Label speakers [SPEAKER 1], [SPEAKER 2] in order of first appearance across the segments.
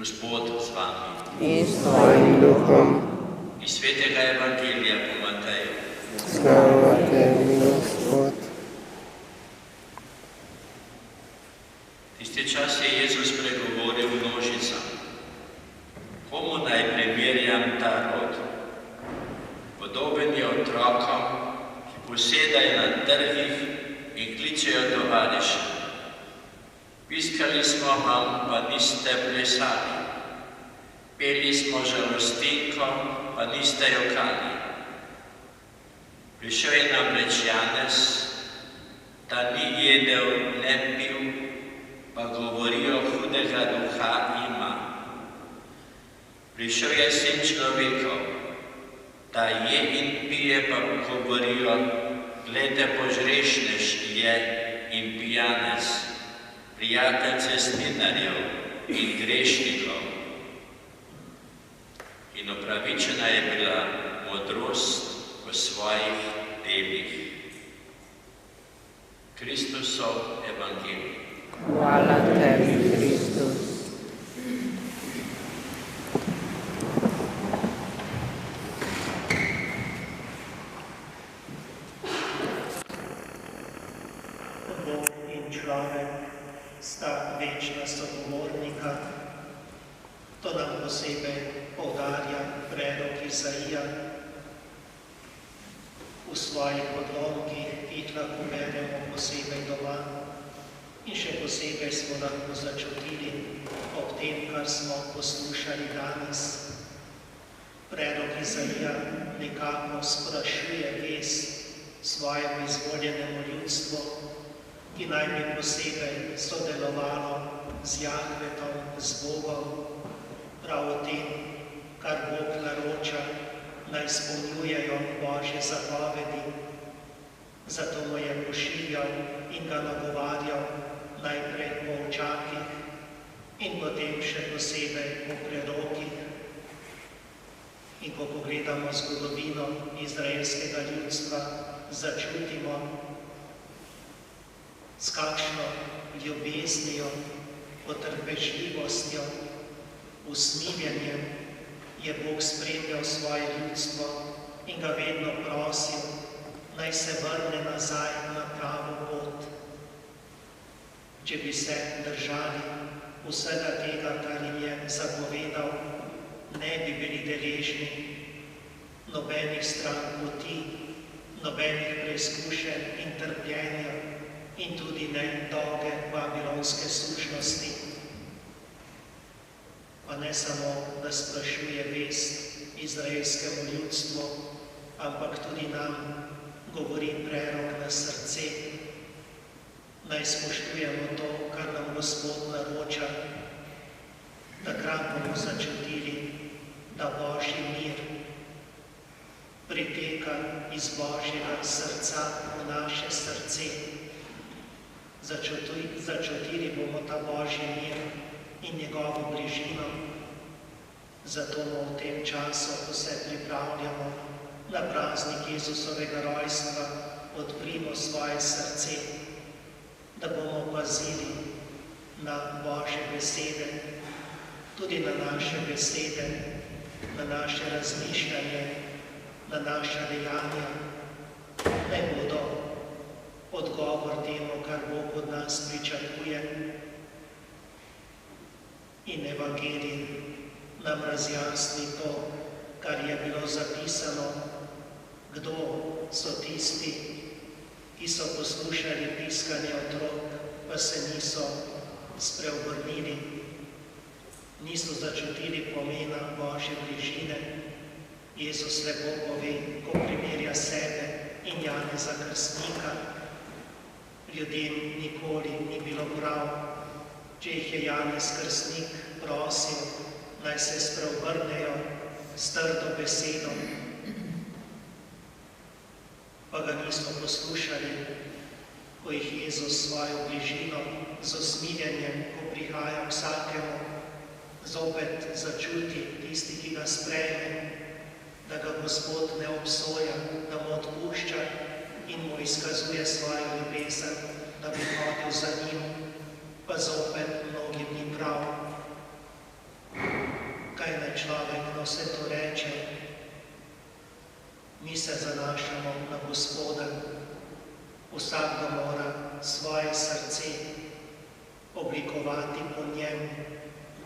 [SPEAKER 1] Gospod z vami.
[SPEAKER 2] In s tvojim duhom.
[SPEAKER 1] Iz svetega evangelija po Mateju.
[SPEAKER 2] Slava tebi, Gospod.
[SPEAKER 1] Tisti čas je Jezus pregovoril množicam. Komu naj primerjam ta rod? Podoben je otrokom, ki posedajo na trgih in kličejo tovariše. Piskali smo vam, pa niste plesali. Peli smo žalostinko, pa niste jokali. Prišel je namreč Janez, da ni jedel, ne pil, pa govorijo, hudega duha ima. Prišel je Sin človekov, da je in pije, pa govorijo, glejte, požrešnež je in pijanec, prijatelj cestninarjev in grešnikov. In opravičena je bila modrost v svojih delih. Kristusov evangelij.
[SPEAKER 2] Hvala tebi, Kristus.
[SPEAKER 3] Bog in človek sta večna sogovornika. To nam posebej poudarja prerok Izaija. V svojih odlomkih jih lahko beremo posebej doma in še posebej smo lahko začutili ob tem, kar smo poslušali danes. Prerok Izaija nekako sprašuje vest svojemu izvoljenemu ljudstvu, ki naj bi posebej sodelovalo z Jahvetom, z Bogom, prav o tem, kar Bog naroča, naj izpolnjujejo Božje zapovedi. Zato mu je pošiljal in ga nagovarjal najprej po očakih in potem še posebej po prerokih. In ko pogledamo zgodovino izraelskega ljudstva, začutimo, s kakšno ljubeznijo, potrpežljivostjo, usmiljenjem je Bog spremljal svoje ljudstvo in ga vedno prosil, naj se vrne nazaj na pravo pot. Če bi se držali vsega tega, kar jim je zapovedal, ne bi bili deležni nobenih strank poti, nobenih preizkušenj in trpljenja in tudi ne dolge babilonske služnosti. Pa ne samo, da sprašuje vest izraelskemu ljudstvu, ampak tudi nam govori prerok na srce. Naj spoštujemo to, kar nam Gospod naroča. Takrat bomo začutili, da Božji mir priteka iz Božjega srca v naše srce. Začutili bomo ta Božji mir in njegovo bližino. Zato bomo v tem času, ko se pripravljamo na praznik Jezusovega rojstva, odprimo svoje srce, da bomo pazili na Božje besede, tudi na naše besede, na naše razmišljanje, na naša dejanja. Naj bodo odgovor temu, kar Bog od nas pričakuje. In evangelij nam razjasni to, kar je bilo zapisano, kdo so tisti, ki so poslušali piskanje otrok, pa se niso spreobrnili, niso začutili pomena Božje bližine. Jezus lepo pove, ko primerja sebe in Janeza Krstnika. Ljudem nikoli ni bilo prav, če jih je Janez Krstnik prosil, naj se spreobrnejo s trdo besedo, pa ga niso poslušali, ko jih Jezus svojo bližino z usmiljenjem, ko prihaja k vsakemu, zopet začuti tisti, ki ga sprejme, da ga Gospod ne obsoja, da mu odpušča in mu izkazuje svojo ljubezen, da bi hodil za njim, pa zopet mnogim ni prav. človek na vse to reče, mi se zanašamo na Gospoda. Vsakdo mora svoje srce oblikovati po njemu.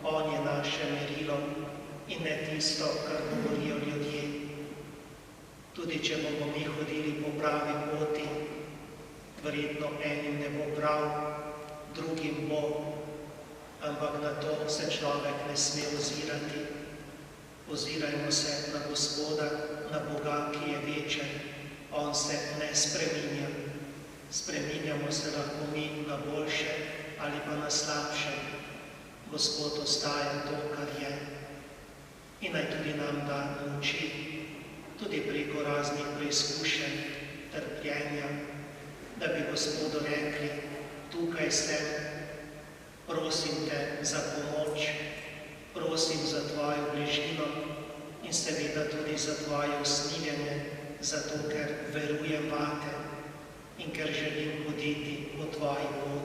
[SPEAKER 3] On je naše merilo in ne tisto, kar govorijo ljudje. Tudi če bomo mi hodili po pravi poti, verjetno enim ne bo prav, drugim bo, ampak na to se človek ne sme ozirati. Ozirajmo se na Gospoda, na Boga, ki je večen. On se ne spreminja. Spreminjamo se lahko mi na boljše ali pa na slabše. Gospod ostaja to, kar je. In naj tudi nam da moči, tudi preko raznih preizkušenj, trpljenja, da bi Gospodu rekli, tukaj sem, prosim te za pomoč, prosim za tvojo bližino in seveda tudi za tvoje usmiljenje, zato ker verujem vate in ker želim hoditi po tvoji poti.